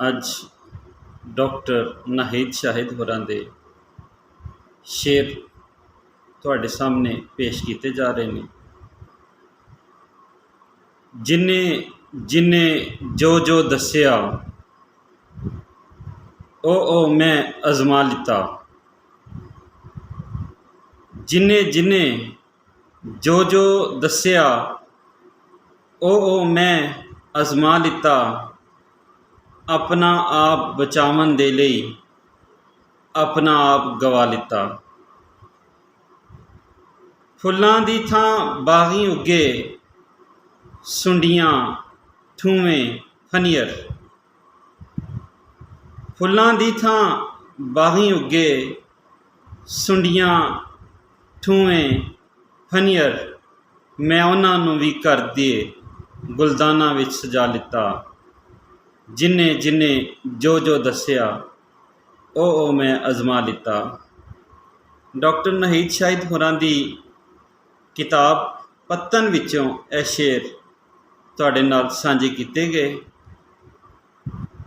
ਅੱਜ ਡਾਕਟਰ ਨਾਹੀਦ ਸ਼ਾਹਿਦ ਹੋਰਾਂ ਦੇ ਸ਼ੇਰ ਤੁਹਾਡੇ ਸਾਹਮਣੇ ਪੇਸ਼ ਕੀਤੇ ਜਾ ਰਹੇ ਨੇ। ਜਿਨੇ ਜਿਨੇ ਜੋ ਜੋ ਦੱਸਿਆ ਉਹ ਮੈਂ ਅਜ਼ਮਾ ਲਿੱਤਾ। ਜਿਨੇ ਜਿਨੇ ਜੋ ਜੋ ਦੱਸਿਆ ਉਹ ਮੈਂ ਅਜ਼ਮਾ ਲਿੱਤਾ। ਆਪਣਾ ਆਪ ਬਚਾਵਣ ਦੇ ਲਈ ਆਪਣਾ ਆਪ ਗਵਾ ਲਿੱਤਾ। ਫੁੱਲਾਂ ਦੀ ਥਾਂ ਬਾਗੀ ਉੱਗੇ, ਸੁੰਡੀਆਂ ਠੂਵੇਂ ਫਨੀਅਰ। ਫੁੱਲਾਂ ਦੀ ਥਾਂ ਬਾਗੀ ਉੱਗੇ, ਸੁੰਡੀਆਂ ਠੂਵੇਂ ਫਨੀਅਰ। ਮੈਂ ਉਹਨਾਂ ਨੂੰ ਵੀ ਘਰ ਦੇ ਗੁਲਦਾਨਾਂ ਵਿੱਚ ਸਜਾ ਲਿੱਤਾ। ਜਿਨੇ ਜਿਨੇ ਜੋ ਜੋ ਦੱਸਿਆ ਉਹ ਮੈਂ ਅਜ਼ਮਾ ਲਿੱਤਾ। ਡਾਕਟਰ ਨਾਹੀਦ ਸ਼ਾਹਿਦ ਹੋਰਾਂ ਦੀ ਕਿਤਾਬ ਪੱਤਨ ਵਿੱਚੋਂ ਇਹ ਸ਼ੇਰ ਤੁਹਾਡੇ ਨਾਲ ਸਾਂਝੇ ਕੀਤੇ ਗਏ।